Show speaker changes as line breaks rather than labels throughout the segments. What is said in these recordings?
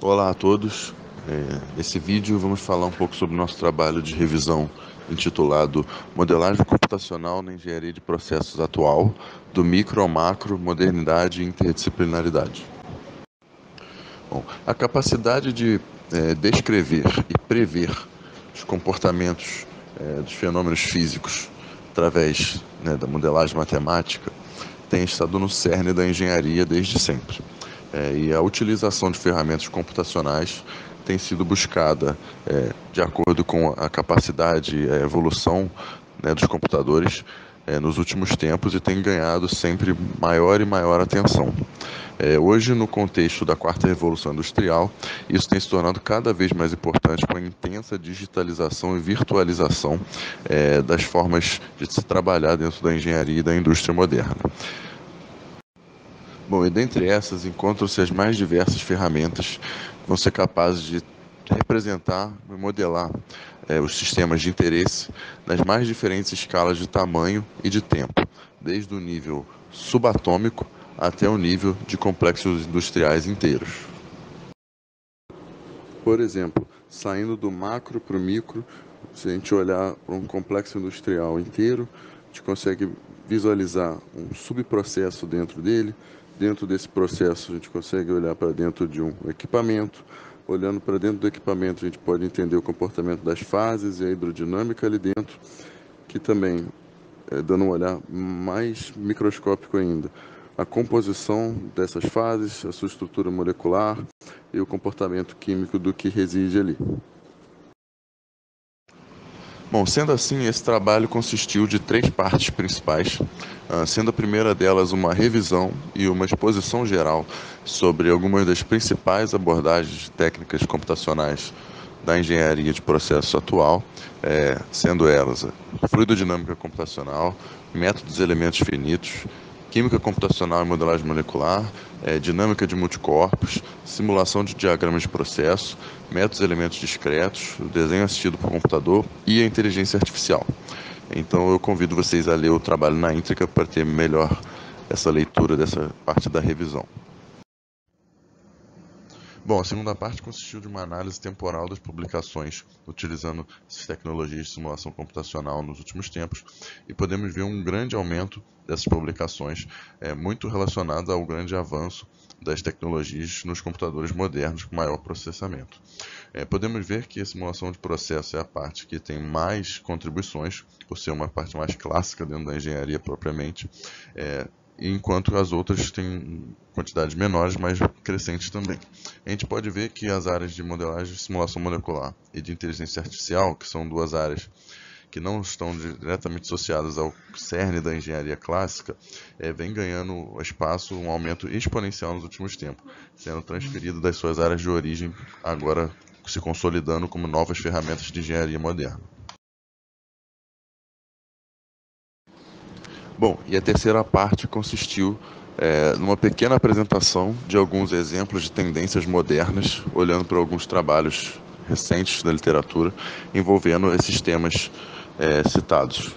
Olá a todos. Nesse vídeo vamos falar um pouco sobre o nosso trabalho de revisão intitulado Modelagem Computacional na Engenharia de Processos Atual, do Micro ao Macro, Modernidade e Interdisciplinaridade. Bom, a capacidade de descrever e prever os comportamentos dos fenômenos físicos através da modelagem matemática tem estado no cerne da engenharia desde sempre. E a utilização de ferramentas computacionais tem sido buscada de acordo com a capacidade e a evolução dos computadores nos últimos tempos e tem ganhado sempre maior e maior atenção. Hoje, no contexto da quarta revolução industrial, isso tem se tornado cada vez mais importante com a intensa digitalização e virtualização das formas de se trabalhar dentro da engenharia e da indústria moderna. Bom, e dentre essas encontram-se as mais diversas ferramentas que vão ser capazes de representar e modelar os sistemas de interesse nas mais diferentes escalas de tamanho e de tempo, desde o nível subatômico até o nível de complexos industriais inteiros. Por exemplo, saindo do macro para o micro, se a gente olhar para um complexo industrial inteiro, a gente consegue visualizar um subprocesso dentro dele. Dentro desse processo, a gente consegue olhar para dentro de um equipamento. Olhando para dentro do equipamento, a gente pode entender o comportamento das fases e a hidrodinâmica ali dentro, que também, dando um olhar mais microscópico ainda, a composição dessas fases, a sua estrutura molecular e o comportamento químico do que reside ali. Bom, sendo assim, esse trabalho consistiu de 3 partes principais, sendo a primeira delas uma revisão e uma exposição geral sobre algumas das principais abordagens técnicas computacionais da engenharia de processo atual, sendo elas fluidodinâmica computacional, métodos e elementos finitos, química computacional e modelagem molecular, dinâmica de multicorpos, simulação de diagramas de processo, métodos e elementos discretos, o desenho assistido por computador e a inteligência artificial. Então eu convido vocês a ler o trabalho na íntegra para ter melhor essa leitura dessa parte da revisão. Bom, a segunda parte consistiu de uma análise temporal das publicações utilizando essas tecnologias de simulação computacional nos últimos tempos e podemos ver um grande aumento dessas publicações, muito relacionado ao grande avanço das tecnologias nos computadores modernos com maior processamento. Podemos ver que a simulação de processo é a parte que tem mais contribuições, por ser uma parte mais clássica dentro da engenharia propriamente, enquanto as outras têm quantidades menores, mas crescentes também. A gente pode ver que as áreas de modelagem, simulação molecular e de inteligência artificial, que são duas áreas que não estão diretamente associadas ao cerne da engenharia clássica, vem ganhando espaço, um aumento exponencial nos últimos tempos, sendo transferido das suas áreas de origem, agora se consolidando como novas ferramentas de engenharia moderna. Bom, e a terceira parte consistiu numa pequena apresentação de alguns exemplos de tendências modernas, olhando para alguns trabalhos recentes da literatura envolvendo esses temas citados.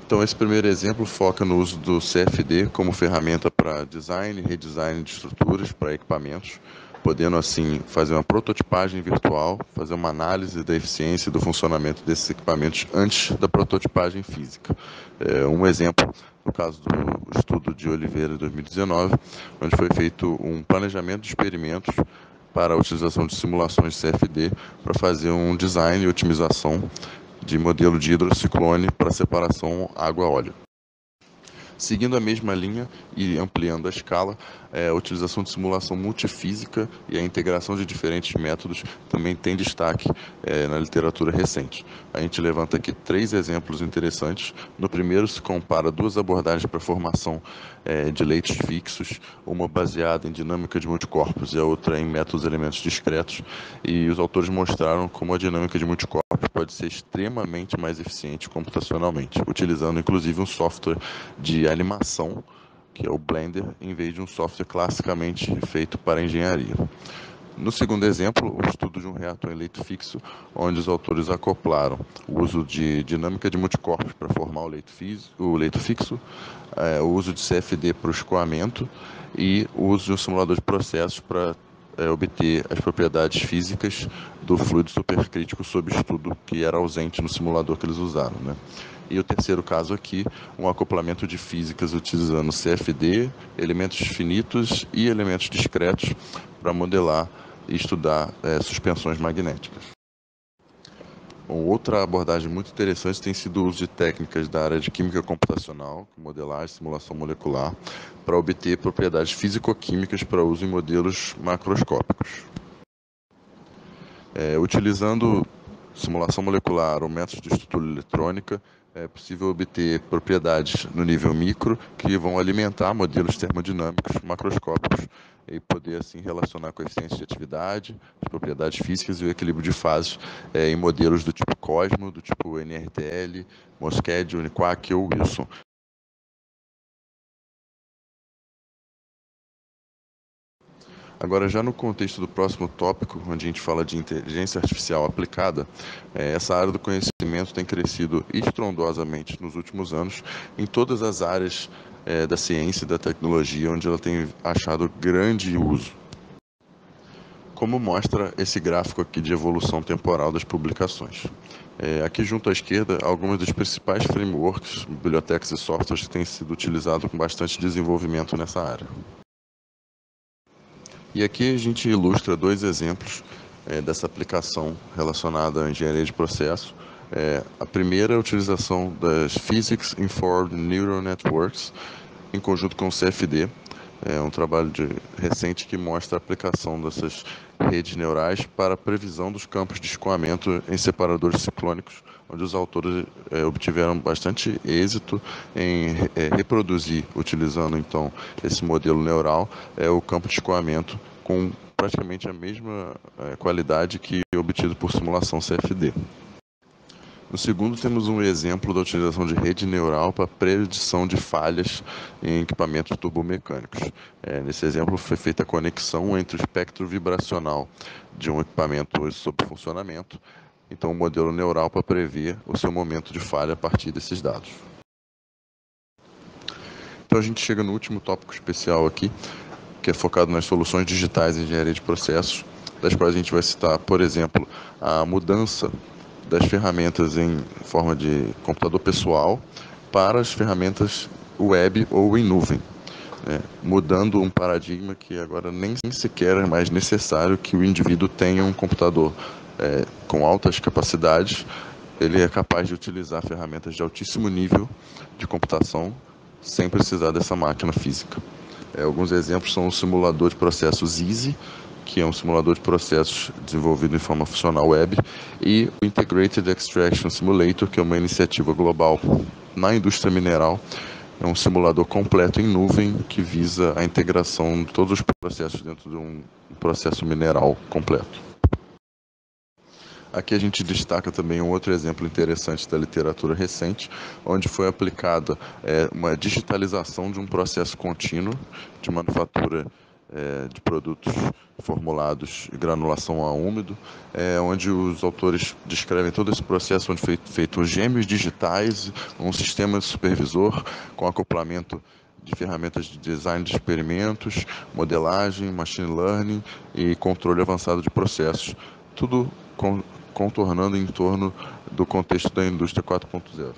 Então, esse primeiro exemplo foca no uso do CFD como ferramenta para design e redesign de estruturas para equipamentos, podendo assim fazer uma prototipagem virtual, fazer uma análise da eficiência e do funcionamento desses equipamentos antes da prototipagem física. Um exemplo, no caso do estudo de Oliveira de 2019, onde foi feito um planejamento de experimentos para a utilização de simulações de CFD para fazer um design e otimização de modelo de hidrociclone para separação água-óleo. Seguindo a mesma linha e ampliando a escala, a utilização de simulação multifísica e a integração de diferentes métodos também tem destaque na literatura recente. A gente levanta aqui 3 exemplos interessantes. No primeiro se compara 2 abordagens para a formação de leitos fixos, uma baseada em dinâmica de multicorpos e a outra em métodos e elementos discretos, e os autores mostraram como a dinâmica de multicorpos pode ser extremamente mais eficiente computacionalmente, utilizando inclusive um software de animação, que é o Blender, em vez de um software classicamente feito para engenharia. No segundo exemplo, o estudo de um reator em leito fixo, onde os autores acoplaram o uso de dinâmica de multicorpos para formar o leito fixo, o uso de CFD para o escoamento e o uso de um simulador de processos para obter as propriedades físicas do fluido supercrítico sob estudo, que era ausente no simulador que eles usaram, né? E o terceiro caso aqui, um acoplamento de físicas utilizando CFD, elementos finitos e elementos discretos para modelar e estudar suspensões magnéticas. Bom, outra abordagem muito interessante tem sido o uso de técnicas da área de química computacional, modelagem e simulação molecular, para obter propriedades físico-químicas para uso em modelos macroscópicos. Utilizando simulação molecular ou métodos de estrutura eletrônica, é possível obter propriedades no nível micro que vão alimentar modelos termodinâmicos macroscópicos e poder assim relacionar coeficientes de atividade, as propriedades físicas e o equilíbrio de fases em modelos do tipo COSMO, do tipo NRTL, Moscad, Uniquark ou Wilson. Agora, já no contexto do próximo tópico, onde a gente fala de inteligência artificial aplicada, essa área do conhecimento tem crescido estrondosamente nos últimos anos em todas as áreas da ciência e da tecnologia, onde ela tem achado grande uso. Como mostra esse gráfico aqui de evolução temporal das publicações. Aqui junto à esquerda, algumas dos principais frameworks, bibliotecas e softwares que têm sido utilizados com bastante desenvolvimento nessa área. E aqui a gente ilustra dois exemplos dessa aplicação relacionada à engenharia de processo. A primeira é a utilização das Physics Informed Neural Networks em conjunto com o CFD. É um trabalho recente que mostra a aplicação dessas redes neurais para a previsão dos campos de escoamento em separadores ciclônicos, onde os autores obtiveram bastante êxito em reproduzir, utilizando então esse modelo neural, o campo de escoamento com praticamente a mesma qualidade que obtido por simulação CFD. No segundo, temos um exemplo da utilização de rede neural para predição de falhas em equipamentos turbomecânicos. Nesse exemplo, foi feita a conexão entre o espectro vibracional de um equipamento sob funcionamento, então um modelo neural para prever o seu momento de falha a partir desses dados. Então a gente chega no último tópico especial aqui, que é focado nas soluções digitais em engenharia de processos, das quais a gente vai citar, por exemplo, a mudança das ferramentas em forma de computador pessoal para as ferramentas web ou em nuvem, mudando um paradigma que agora nem sequer é mais necessário que o indivíduo tenha um computador com altas capacidades. Ele é capaz de utilizar ferramentas de altíssimo nível de computação sem precisar dessa máquina física. Alguns exemplos são o simulador de processos Easy, que é um simulador de processos desenvolvido em forma funcional web, e o Integrated Extraction Simulator, que é uma iniciativa global na indústria mineral. É um simulador completo em nuvem que visa a integração de todos os processos dentro de um processo mineral completo. Aqui a gente destaca também um outro exemplo interessante da literatura recente, onde foi aplicada uma digitalização de um processo contínuo de manufatura de produtos formulados de granulação a úmido, onde os autores descrevem todo esse processo onde foi feito gêmeos digitais, um sistema supervisor com acoplamento de ferramentas de design de experimentos, modelagem, machine learning e controle avançado de processos, tudo contornando em torno do contexto da indústria 4.0.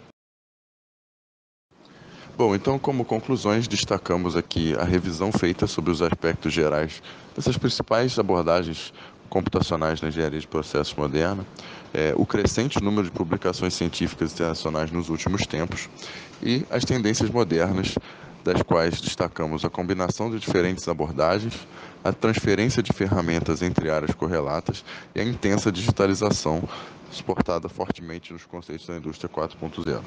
Bom, então, como conclusões, destacamos aqui a revisão feita sobre os aspectos gerais dessas principais abordagens computacionais na engenharia de processos moderna, o crescente número de publicações científicas internacionais nos últimos tempos e as tendências modernas, das quais destacamos a combinação de diferentes abordagens, a transferência de ferramentas entre áreas correlatas e a intensa digitalização suportada fortemente nos conceitos da indústria 4.0.